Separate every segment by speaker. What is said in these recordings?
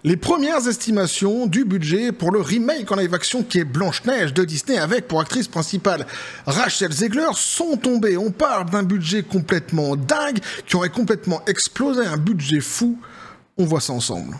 Speaker 1: Les premières estimations du budget pour le remake en live-action qui est Blanche-Neige de Disney avec pour actrice principale Rachel Zegler sont tombées. On parle d'un budget complètement dingue qui aurait complètement explosé, un budget fou. On voit ça ensemble.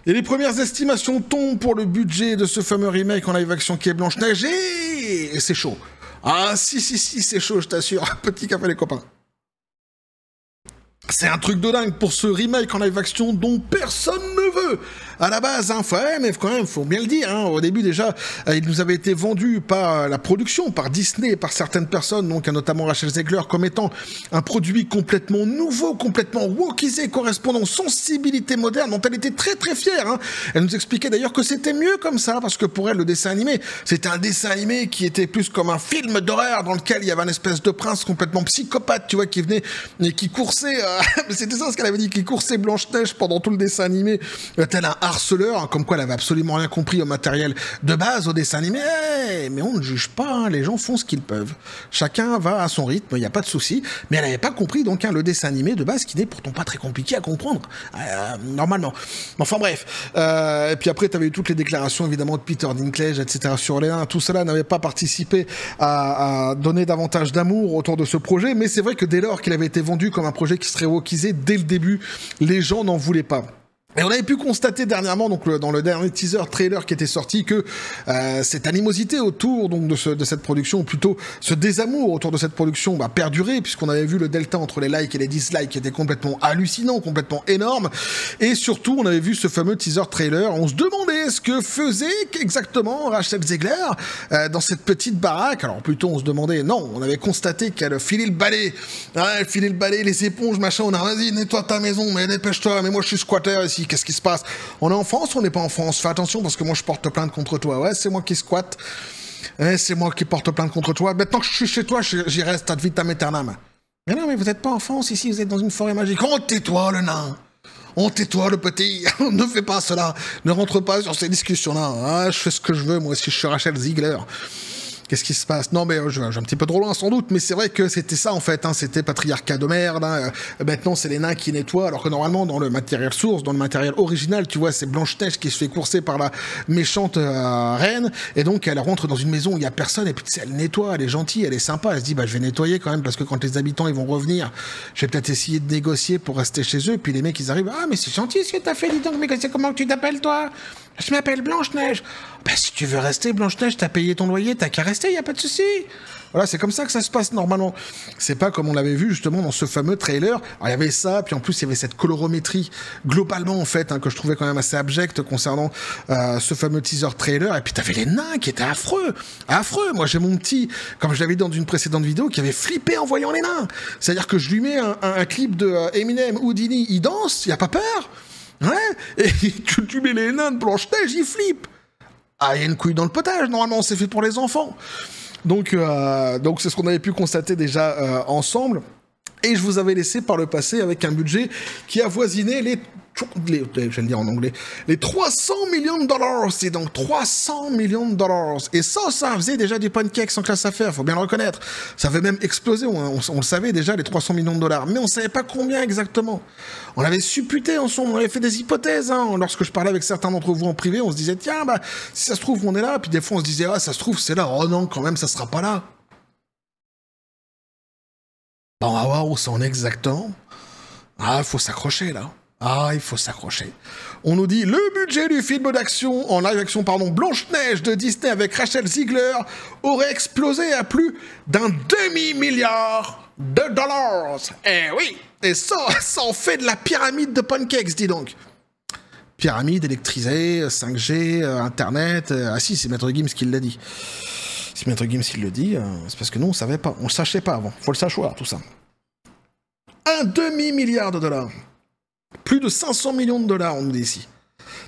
Speaker 1: Et les premières estimations tombent pour le budget de ce fameux remake en live-action qui est Blanche-Neige et c'est chaud. Ah si, c'est chaud, je t'assure. Petit café les copains. C'est un truc de dingue pour ce remake en live-action dont personne ne veut. À la base, hein, mais quand même, faut bien le dire. Hein, au début déjà, il nous avait été vendu par la production, par Disney, par certaines personnes, donc notamment Rachel Zegler, comme étant un produit complètement nouveau, complètement wokisé, correspondant aux sensibilités modernes, dont elle était très très fière. Hein. Elle nous expliquait d'ailleurs que c'était mieux comme ça, parce que pour elle, le dessin animé, c'était un dessin animé qui était plus comme un film d'horreur dans lequel il y avait un espèce de prince complètement psychopathe, tu vois, qui venait et qui coursait. C'était ça ce qu'elle avait dit, qui coursait Blanche-Neige pendant tout le dessin animé, tel un harceleur, hein, comme quoi elle avait absolument rien compris au matériel de base, au dessin animé. Mais on ne juge pas, hein, les gens font ce qu'ils peuvent. Chacun va à son rythme, il n'y a pas de souci. Mais elle n'avait pas compris donc le dessin animé de base, qui n'est pourtant pas très compliqué à comprendre, normalement. Enfin bref. Et puis après, tu avais eu toutes les déclarations évidemment de Peter Dinklage, etc. sur les nains. Tout cela n'avait pas participé à donner davantage d'amour autour de ce projet. Mais c'est vrai que dès lors qu'il avait été vendu comme un projet qui serait wokisé, dès le début, les gens n'en voulaient pas. Et on avait pu constater dernièrement, donc dans le dernier teaser trailer qui était sorti, que cette animosité autour donc de cette production, ou plutôt ce désamour autour de cette production, perdurait, puisqu'on avait vu le delta entre les likes et les dislikes qui était complètement hallucinant, complètement énorme. Et surtout, on avait vu ce fameux teaser trailer. On se demandait ce que faisait exactement Rachel Zegler dans cette petite baraque. Alors plutôt, on se demandait, non, on avait constaté qu'elle filait le balai. Elle filait le balai, les éponges, machin. On a, vas-y, nettoie ta maison, mais dépêche-toi, mais moi je suis squatter ici. Qu'est-ce qui se passe? On est en France ou on n'est pas en France? Fais attention parce que moi je porte plainte contre toi. Ouais, c'est moi qui squatte. Ouais, c'est moi qui porte plainte contre toi. Maintenant que je suis chez toi, j'y reste ad vitam aeternam. Mais non, mais vous n'êtes pas en France ici, vous êtes dans une forêt magique. Oh, tais-toi le nain. Oh, tais-toi le petit. Ne fais pas cela. Ne rentre pas sur ces discussions-là. Ah, je fais ce que je veux, moi, si je suis Rachel Zegler. Qu'est-ce qui se passe? Non, mais je vais un petit peu trop loin sans doute, mais c'est vrai que c'était ça en fait, hein, c'était patriarcat de merde. Hein, maintenant, c'est les nains qui nettoient, alors que normalement, dans le matériel source, dans le matériel original, tu vois, c'est Blanche-Neige qui se fait courser par la méchante reine, et donc elle rentre dans une maison où il y a personne, et puis elle nettoie, elle est gentille, elle est sympa, elle se dit, je vais nettoyer quand même, parce que quand les habitants ils vont revenir, je vais peut-être essayer de négocier pour rester chez eux, et puis les mecs ils arrivent, ah mais c'est gentil ce que t'as fait, dis donc, mais comment tu t'appelles toi? Je m'appelle Blanche-Neige. Si tu veux rester, Blanche-Neige, t'as payé ton loyer, t'as qu'à rester, y a pas de souci. Voilà, c'est comme ça que ça se passe normalement. C'est pas comme on l'avait vu justement dans ce fameux trailer. Alors il y avait ça, puis en plus il y avait cette colorométrie globalement en fait, que je trouvais quand même assez abjecte concernant ce fameux teaser trailer. Et puis t'avais les nains qui étaient affreux. Affreux. Moi j'ai mon petit, comme je l'avais dit dans une précédente vidéo, qui avait flippé en voyant les nains. C'est-à-dire que je lui mets un clip de Eminem, Houdini, il danse, y a pas peur. Ouais, et tu mets les nains de Blanche-Neige, ils flippent. Ah, il y a une couille dans le potage, normalement, c'est fait pour les enfants. Donc c'est ce qu'on avait pu constater déjà ensemble. Et je vous avais laissé par le passé avec un budget qui avoisinait je vais le dire en anglais, les 300 millions de dollars. C'est donc 300 millions de dollars. Et ça faisait déjà des pancakes sans classe à faire, faut bien le reconnaître. Ça avait même explosé, on le savait déjà, les 300 millions de dollars. Mais on savait pas combien exactement. On avait supputé ensemble, on avait fait des hypothèses. Hein. Lorsque je parlais avec certains d'entre vous en privé, on se disait, tiens, si ça se trouve, on est là. Puis des fois, on se disait, ah, ça se trouve, c'est là. Oh non, quand même, ça sera pas là. On va voir où ça en est exactement. Ah, il faut s'accrocher, là. Ah, il faut s'accrocher. On nous dit, le budget du film d'action, en live-action, Blanche-Neige de Disney avec Rachel Zegler aurait explosé à plus d'un demi-milliard de dollars. Eh oui. Et ça en fait de la pyramide de pancakes, dis donc. Pyramide électrisée, 5G, Internet... Ah si, c'est Maître Gims qui l'a dit. Si Maître Gims il le dit, c'est parce que nous on savait pas, on le sachait pas avant. Faut le savoir tout ça. Un demi-milliard de dollars. Plus de 500 millions de dollars, on nous dit ici.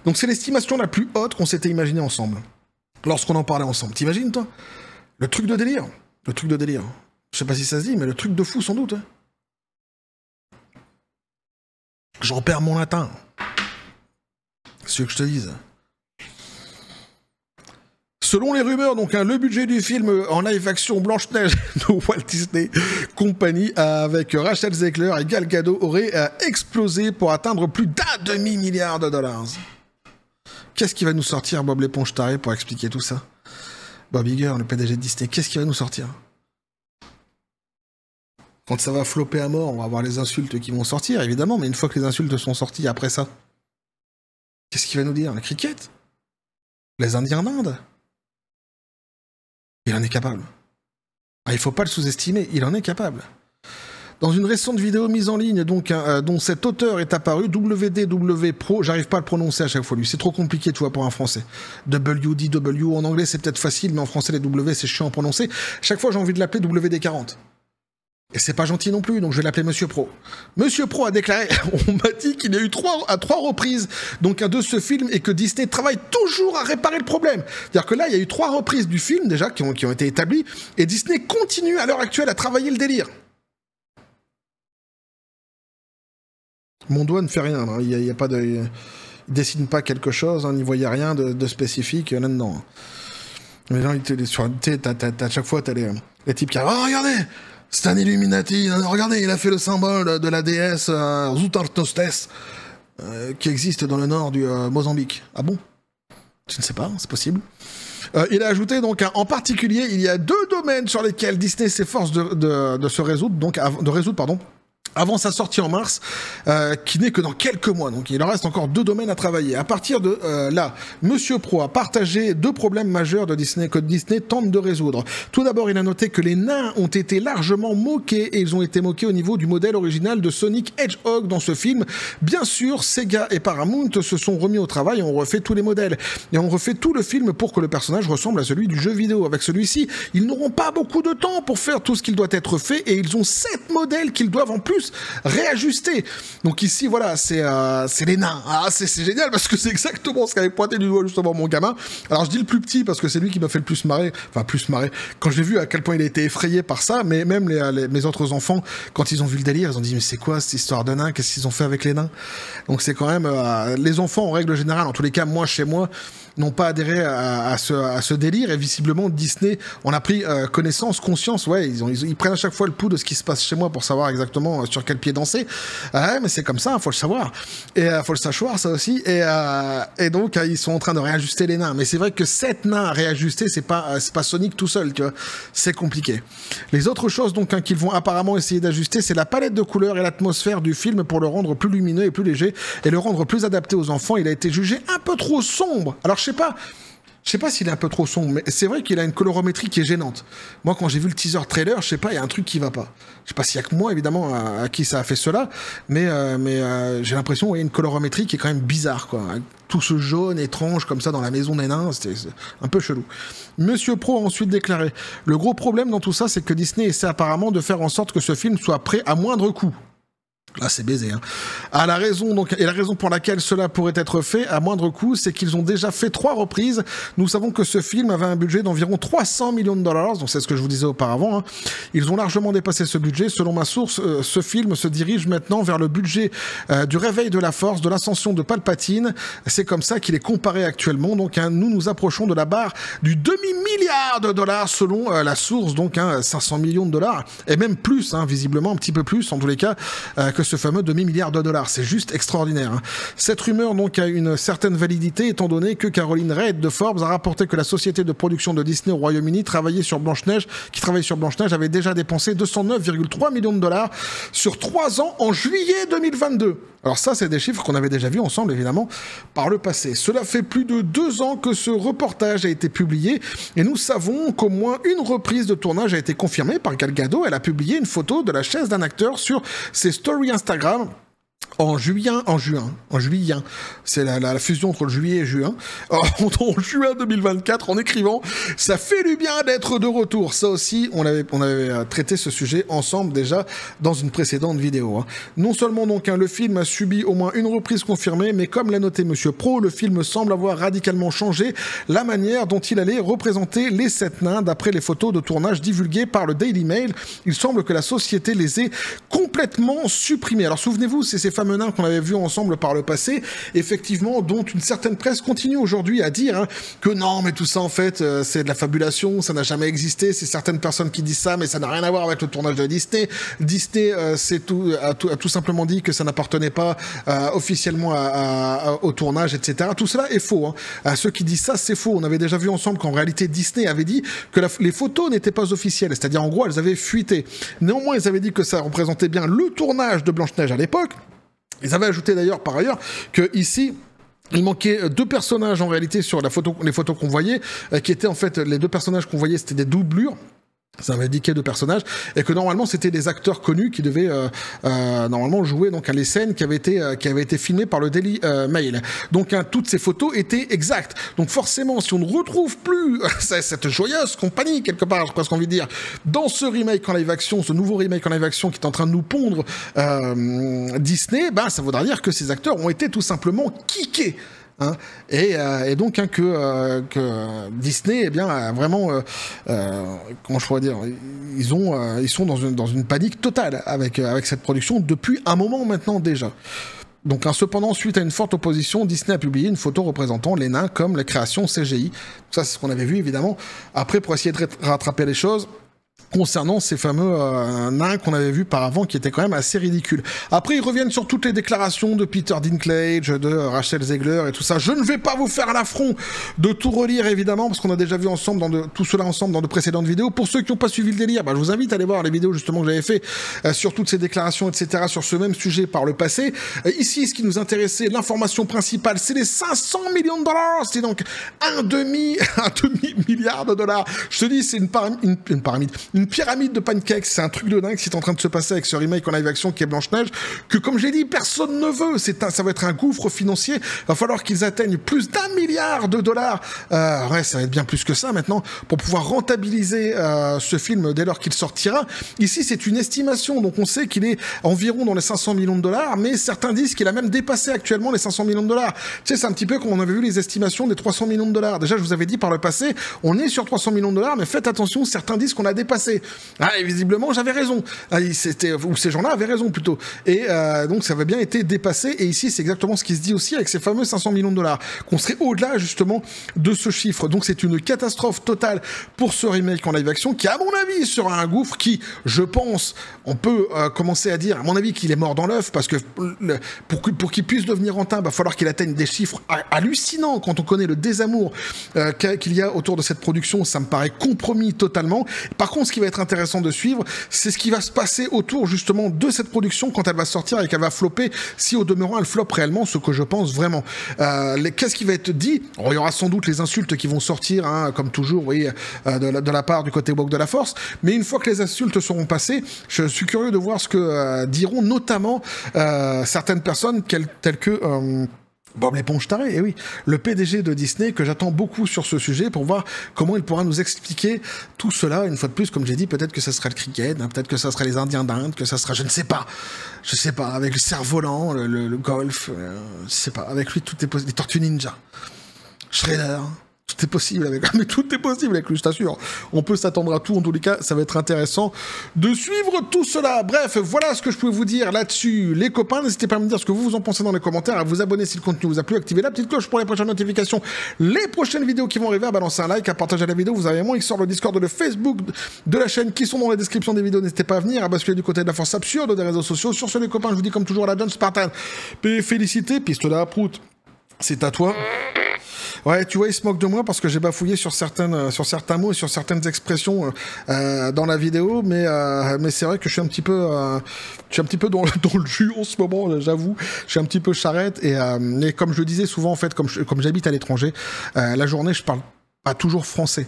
Speaker 1: Donc c'est l'estimation la plus haute qu'on s'était imaginé ensemble. Lorsqu'on en parlait ensemble. T'imagines toi? Le truc de délire. Le truc de délire. Je sais pas si ça se dit, mais le truc de fou sans doute. Hein. J'en perds mon latin. C'est ce que je te dise. Ce Selon les rumeurs, donc, le budget du film en live-action Blanche-Neige de Walt Disney Company avec Rachel Zegler et Gal Gadot aurait explosé pour atteindre plus d'1 demi-milliard de dollars. Qu'est-ce qui va nous sortir, Bob l'éponge taré, pour expliquer tout ça? Bob Iger, le PDG de Disney, qu'est-ce qui va nous sortir? Quand ça va flopper à mort, on va avoir les insultes qui vont sortir, évidemment, mais une fois que les insultes sont sorties après ça, qu'est-ce qu'il va nous dire? Les crickets? Les Indiens d'Inde? Il en est capable. Ah, il faut pas le sous-estimer, il en est capable. Dans une récente vidéo mise en ligne, donc, dont cet auteur est apparu, WDW Pro, j'arrive pas à le prononcer à chaque fois, lui, c'est trop compliqué, tu vois, pour un français. WDW, en anglais c'est peut-être facile, mais en français les W c'est chiant à prononcer. Chaque fois j'ai envie de l'appeler WD40. Et c'est pas gentil non plus, donc je vais l'appeler Monsieur Pro. Monsieur Pro a déclaré, on m'a dit qu'il y a eu à trois reprises donc de ce film et que Disney travaille toujours à réparer le problème. C'est-à-dire que là, il y a eu 3 reprises du film déjà qui ont été établies et Disney continue à l'heure actuelle à travailler le délire. Mon doigt ne fait rien, hein. Il y a pas de... Il dessine pas quelque chose, hein, il n'y voyait rien de spécifique là-dedans. Mais là, à chaque fois, t'as les types qui arrivent, oh, regardez, c'est un Illuminati, regardez, il a fait le symbole de la déesse Zutartostes, qui existe dans le nord du Mozambique. Ah bon? Je ne sais pas, c'est possible. Il a ajouté, donc, en particulier, il y a 2 domaines sur lesquels Disney s'efforce de se résoudre, donc, avant sa sortie en mars, qui n'est que dans quelques mois. Donc il en reste encore 2 domaines à travailler. À partir de là, Monsieur Pro a partagé 2 problèmes majeurs de Disney que Disney tente de résoudre. Tout d'abord, il a noté que les nains ont été largement moqués, et ils ont été moqués au niveau du modèle original de Sonic Hedgehog dans ce film. Bien sûr, Sega et Paramount se sont remis au travail et ont refait tous les modèles. Et ont refait tout le film pour que le personnage ressemble à celui du jeu vidéo. Avec celui-ci, ils n'auront pas beaucoup de temps pour faire tout ce qu'il doit être fait, et ils ont 7 modèles qu'ils doivent en plus réajuster. Donc ici, voilà, c'est les nains. Ah, c'est génial parce que c'est exactement ce qu'avait pointé du doigt justement mon gamin. Alors je dis le plus petit parce que c'est lui qui m'a fait le plus marrer. Enfin, plus marrer. Quand j'ai vu à quel point il a été effrayé par ça, mais même mes autres enfants, quand ils ont vu le délire, ils ont dit mais c'est quoi cette histoire de nains? Qu'est-ce qu'ils ont fait avec les nains? Donc c'est quand même... les enfants, en règle générale, en tous les cas, moi, chez moi, n'ont pas adhéré à ce délire, et visiblement Disney en a pris conscience, ouais, ils prennent à chaque fois le pouls de ce qui se passe chez moi pour savoir exactement sur quel pied danser. Ouais, mais c'est comme ça, faut le savoir. Et faut le savoir, ça aussi. Et donc, ils sont en train de réajuster les nains. Mais c'est vrai que 7 nains à réajuster, c'est pas Sonic tout seul, tu vois. C'est compliqué. Les autres choses, donc, qu'ils vont apparemment essayer d'ajuster, c'est la palette de couleurs et l'atmosphère du film pour le rendre plus lumineux et plus léger et le rendre plus adapté aux enfants. Il a été jugé un peu trop sombre. Alors, je sais pas s'il est un peu trop sombre, mais c'est vrai qu'il a une colorométrie qui est gênante. Moi, quand j'ai vu le teaser trailer, je sais pas, il y a un truc qui va pas. Je sais pas s'il y a que moi, évidemment, à qui ça a fait cela, mais j'ai l'impression qu'il y a une colorométrie qui est quand même bizarre, quoi. Tout ce jaune étrange comme ça dans la maison des nains, c'est un peu chelou. Monsieur Pro a ensuite déclaré « Le gros problème dans tout ça, c'est que Disney essaie apparemment de faire en sorte que ce film soit prêt à moindre coût. » Là, c'est baisé, hein. La raison pour laquelle cela pourrait être fait à moindre coût, c'est qu'ils ont déjà fait 3 reprises. Nous savons que ce film avait un budget d'environ 300 millions de dollars, donc c'est ce que je vous disais auparavant, hein. Ils ont largement dépassé ce budget. Selon ma source, ce film se dirige maintenant vers le budget du réveil de la force, de l'ascension de Palpatine. C'est comme ça qu'il est comparé actuellement. Donc, hein, nous approchons de la barre du demi-milliard de dollars selon la source, donc 500 millions de dollars, et même plus, hein, visiblement, un petit peu plus, en tous les cas, que ce fameux demi-milliard de dollars. C'est juste extraordinaire, hein. Cette rumeur donc a une certaine validité étant donné que Caroline Reid de Forbes a rapporté que la société de production de Disney au Royaume-Uni qui travaillait sur Blanche-Neige avait déjà dépensé 209,3 millions de dollars sur 3 ans en juillet 2022. Alors ça, c'est des chiffres qu'on avait déjà vus ensemble, évidemment, par le passé. Cela fait plus de 2 ans que ce reportage a été publié, et nous savons qu'au moins une reprise de tournage a été confirmée par Gal Gadot. Elle a publié une photo de la chaise d'un acteur sur ses stories Instagram en juillet. C'est la fusion entre le juillet et juin. En juin 2024, en écrivant « Ça fait du bien d'être de retour ». Ça aussi, on avait traité ce sujet ensemble déjà dans une précédente vidéo, hein. Non seulement donc le film a subi au moins une reprise confirmée, mais comme l'a noté Monsieur Pro, le film semble avoir radicalement changé la manière dont il allait représenter les 7 nains. D'après les photos de tournage divulguées par le Daily Mail, il semble que la société les ait complètement supprimés. Alors souvenez-vous, c'est ces fameux fameux nains qu'on avait vus ensemble par le passé, effectivement, dont une certaine presse continue aujourd'hui à dire hein, que non, mais tout ça en fait, c'est de la fabulation, ça n'a jamais existé, c'est certaines personnes qui disent ça, mais ça n'a rien à voir avec le tournage de Disney. Disney a tout simplement dit que ça n'appartenait pas officiellement au tournage, etc. Tout cela est faux. Hein. Ceux qui disent ça, c'est faux. On avait déjà vu ensemble qu'en réalité, Disney avait dit que les photos n'étaient pas officielles, c'est-à-dire en gros, elles avaient fuité. Néanmoins, ils avaient dit que ça représentait bien le tournage de Blanche-Neige à l'époque. Ils avaient ajouté d'ailleurs, par ailleurs, que ici, il manquait 2 personnages en réalité sur les photos qu'on voyait, qui étaient en fait, les 2 personnages qu'on voyait, c'était des doublures. Ça avait indiqué 2 personnages, et que normalement c'était des acteurs connus qui devaient normalement jouer donc à les scènes qui avaient été filmées par le Daily Mail. Donc hein, toutes ces photos étaient exactes. Donc forcément, si on ne retrouve plus cette joyeuse compagnie quelque part, j'ai presque envie de dire, dans ce remake en live action, ce nouveau remake en live action qui est en train de nous pondre Disney, ben ça voudra dire que ces acteurs ont été tout simplement kickés. Hein, et donc hein, que Disney eh bien a vraiment comment je pourrais dire, ils sont dans une panique totale avec cette production depuis un moment maintenant déjà. Donc, hein, cependant, suite à une forte opposition, Disney a publié une photo représentant les nains comme la création CGI. Ça, c'est ce qu'on avait vu évidemment. Après, pour essayer de rattraper les choses concernant ces fameux nains qu'on avait vus par avant, qui étaient quand même assez ridicules. Après, ils reviennent sur toutes les déclarations de Peter Dinklage, de Rachel Zegler et tout ça. Je ne vais pas vous faire l'affront de tout relire, évidemment, parce qu'on a déjà vu ensemble tout cela ensemble dans de précédentes vidéos. Pour ceux qui n'ont pas suivi le délire, bah, je vous invite à aller voir les vidéos justement que j'avais fait sur toutes ces déclarations, etc., sur ce même sujet par le passé. Ici, ce qui nous intéressait, l'information principale, c'est les 500 millions de dollars. C'est donc un demi-milliard de dollars. Je te dis, c'est une pyramide de pancakes, c'est un truc de dingue qui est en train de se passer avec ce remake en live action qui est Blanche-Neige, que comme j'ai dit, personne ne veut. Ça va être un gouffre financier. Va falloir qu'ils atteignent plus d'1 milliard de dollars. Ouais, ça va être bien plus que ça maintenant pour pouvoir rentabiliser ce film dès lors qu'il sortira. Ici, c'est une estimation, donc on sait qu'il est environ dans les 500 millions de dollars, mais certains disent qu'il a même dépassé actuellement les 500 millions de dollars. Tu sais, c'est un petit peu comme on avait vu les estimations des 300 millions de dollars. Déjà, je vous avais dit par le passé, on est sur 300 millions de dollars, mais faites attention, certains disent qu'on a dépassé. Ah, et visiblement, j'avais raison. Ou ces gens-là avaient raison, plutôt. Et donc, ça avait bien été dépassé. Et ici, c'est exactement ce qui se dit aussi avec ces fameux 500 millions de dollars. Qu'on serait au-delà, justement, de ce chiffre. Donc, c'est une catastrophe totale pour ce remake en live action qui, à mon avis, sera un gouffre qui, je pense, on peut commencer à dire, à mon avis, qu'il est mort dans l'œuf, parce que pour qu'il puisse devenir rentable, il va falloir qu'il atteigne des chiffres hallucinants quand on connaît le désamour qu'il y a autour de cette production. Ça me paraît compromis totalement. Par contre, ce qui va être intéressant de suivre, c'est ce qui va se passer autour justement de cette production quand elle va sortir et qu'elle va flopper, si au demeurant elle floppe réellement, ce que je pense vraiment. Qu'est-ce qui va être dit? Il y aura sans doute les insultes qui vont sortir, hein, comme toujours, vous voyez, de la part du côté woke de la force, mais une fois que les insultes seront passées, je suis curieux de voir ce que diront notamment certaines personnes telles que Bob l'éponge taré, et oui, le PDG de Disney, que j'attends beaucoup sur ce sujet pour voir comment il pourra nous expliquer tout cela. Une fois de plus, comme j'ai dit, peut-être que ça serait le cricket, hein, peut-être que ça serait les Indiens d'Inde, que ça sera, je ne sais pas, avec le cerf-volant, le golf, je sais pas, avec lui tout est possible, les Tortues Ninja, Shredder. Tout est possible avec lui, mais tout est possible avec lui, je t'assure. On peut s'attendre à tout, en tous les cas, ça va être intéressant de suivre tout cela. Bref, voilà ce que je pouvais vous dire là-dessus. Les copains, n'hésitez pas à me dire ce que vous en pensez dans les commentaires, à vous abonner si le contenu vous a plu, activer la petite cloche pour les prochaines notifications, les prochaines vidéos qui vont arriver, à balancer un like, à partager la vidéo. Vous avez mon X sur le Discord, le Facebook de la chaîne qui sont dans la description des vidéos. N'hésitez pas à venir, à basculer du côté de la force absurde des réseaux sociaux. Sur ce, les copains, je vous dis comme toujours à la John Spartan. Félicité, piste de la proute. C'est à toi. Ouais, tu vois, il se moque de moi parce que j'ai bafouillé sur certains mots et sur certaines expressions dans la vidéo, mais c'est vrai que je suis un petit peu dans le jus en ce moment, j'avoue. Je suis un petit peu charrette et comme je le disais souvent, en fait, comme j'habite à l'étranger, la journée, je parle pas toujours français.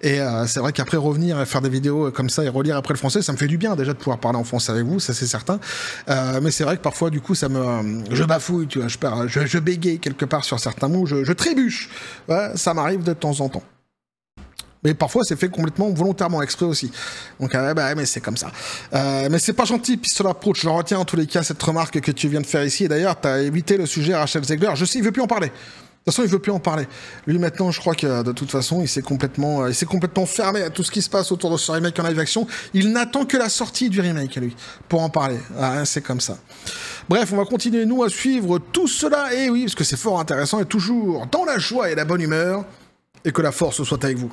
Speaker 1: Et c'est vrai qu'après revenir et faire des vidéos comme ça et relire après le français, ça me fait du bien déjà de pouvoir parler en français avec vous, ça c'est certain. Mais c'est vrai que parfois du coup je bafouille, tu vois, je bégaye quelque part sur certains mots, je trébuche. Ouais, ça m'arrive de temps en temps. Mais parfois, c'est fait complètement volontairement, exprès aussi. Donc, mais c'est comme ça. Mais c'est pas gentil, Pistolet Approach. Je retiens en tous les cas cette remarque que tu viens de faire ici. Et d'ailleurs, t'as évité le sujet Rachel Zegler. Je sais, il veut plus en parler. toute façon, il veut plus en parler. Lui, maintenant, je crois que de toute façon, il s'est complètement fermé à tout ce qui se passe autour de ce remake en live action. Il n'attend que la sortie du remake, lui, pour en parler. Ah, c'est comme ça. Bref, on va continuer, nous, à suivre tout cela. Et oui, parce que c'est fort intéressant et toujours dans la joie et la bonne humeur. Et que la force soit avec vous.